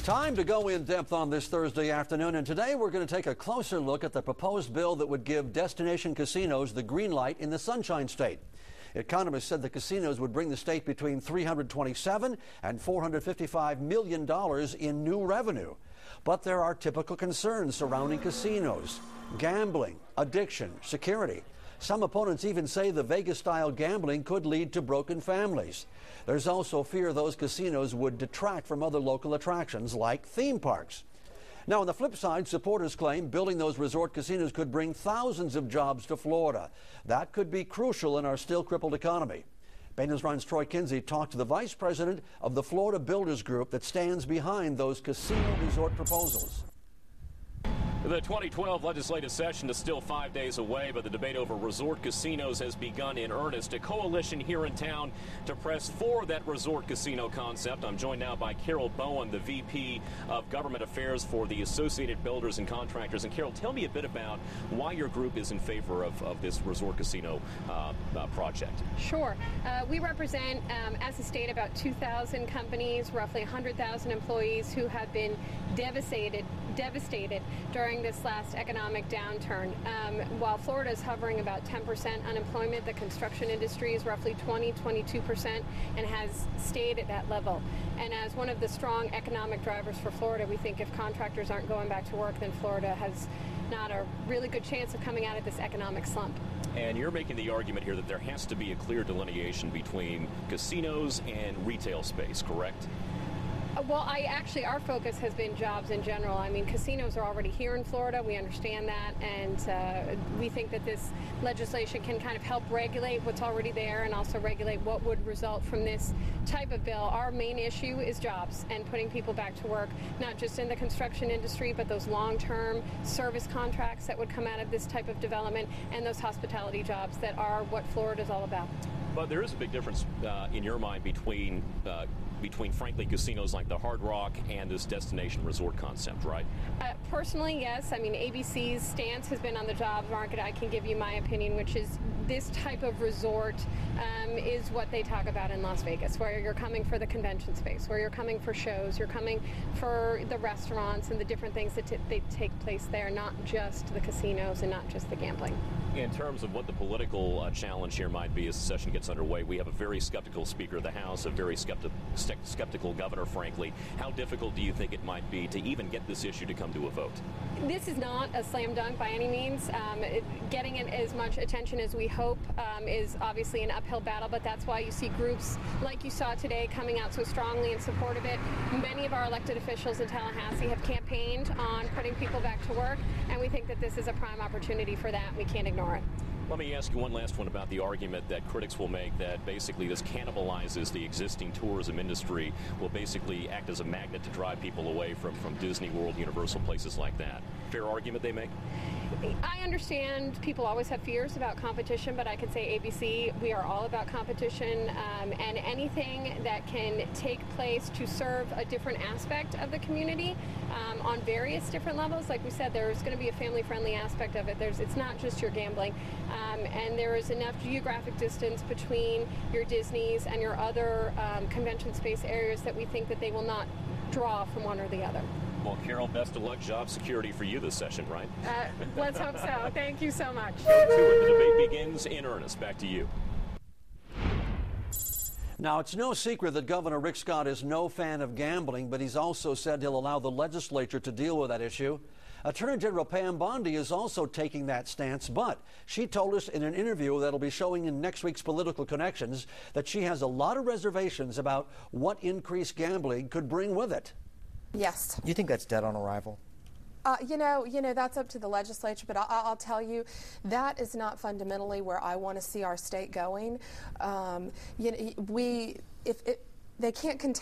Time to go in depth on this Thursday afternoon, and today we're going to take a closer look at the proposed bill that would give destination casinos the green light in the Sunshine State. Economists said the casinos would bring the state between $327 and $455 million in new revenue. But there are typical concerns surrounding casinos: gambling, addiction, security. Some opponents even say the Vegas-style gambling could lead to broken families. There's also fear those casinos would detract from other local attractions like theme parks. Now, on the flip side, supporters claim building those resort casinos could bring thousands of jobs to Florida. That could be crucial in our still crippled economy. Bay News Line's Troy Kinsey talked to the vice president of the Florida Builders Group that stands behind those casino resort proposals. The 2012 legislative session is still 5 days away, but the debate over resort casinos has begun in earnest. A coalition here in town to press for that resort casino concept. I'm joined now by Carol Bowen, the VP of Government Affairs for the Associated Builders and Contractors. And Carol, tell me a bit about why your group is in favor of this resort casino project. Sure. We represent, as a state, about 2,000 companies, roughly 100,000 employees who have been devastated during this last economic downturn. While Florida is hovering about 10% unemployment, the construction industry is roughly 22% and has stayed at that level. And as one of the strong economic drivers for Florida, we think if contractors aren't going back to work, then Florida has not a really good chance of coming out of this economic slump. And you're making the argument here that there has to be a clear delineation between casinos and retail space, correct? Well, our focus has been jobs in general. I mean, casinos are already here in Florida. We understand that, and we think that this legislation can kind of help regulate what's already there and also regulate what would result from this type of bill. Our main issue is jobs and putting people back to work, not just in the construction industry, but those long-term service contracts that would come out of this type of development and those hospitality jobs that are what Florida is all about. But there is a big difference in your mind between frankly, casinos like the Hard Rock and this destination resort concept, right? Personally, yes. I mean, ABC's stance has been on the job market. I can give you my opinion, which is this type of resort is what they talk about in Las Vegas, where you're coming for the convention space, where you're coming for shows, you're coming for the restaurants and the different things that they take place there, not just the casinos and not just the gambling. In terms of what the political challenge here might be as the session gets underway, we have a very skeptical Speaker of the House, a very skeptical governor, frankly. How difficult do you think it might be to even get this issue to come to a vote? This is not a slam dunk by any means. Getting it as much attention as we hope is obviously an uphill battle, but that's why you see groups like you saw today coming out so strongly in support of it. Many of our elected officials in Tallahassee have campaigned on putting people back to work, and we think that this is a prime opportunity for that. We can't ignore it. Let me ask you one last one about the argument that critics will make that basically this cannibalizes the existing tourism industry, will basically act as a magnet to drive people away from Disney World, Universal, places like that. Fair argument they make? I understand people always have fears about competition, but I can say ABC, we are all about competition, and anything that can take place to serve a different aspect of the community on various different levels. Like we said, there's going to be a family-friendly aspect of it. It's not just your gambling, and there is enough geographic distance between your Disneys and your other convention space areas that we think that they will not draw from one or the other. Well, Carol, best of luck. Job security for you this session, right? Let's hope so. Thank you so much. Go to it. The debate begins in earnest. Back to you. Now, it's no secret that Governor Rick Scott is no fan of gambling, but he's also said he'll allow the legislature to deal with that issue. Attorney General Pam Bondi is also taking that stance, but she told us in an interview that'll be showing in next week's Political Connections that she has a lot of reservations about what increased gambling could bring with it. Yes. You think that's dead on arrival? You know, that's up to the legislature, but I'll tell you, that is not fundamentally where I want to see our state going. They can't continue.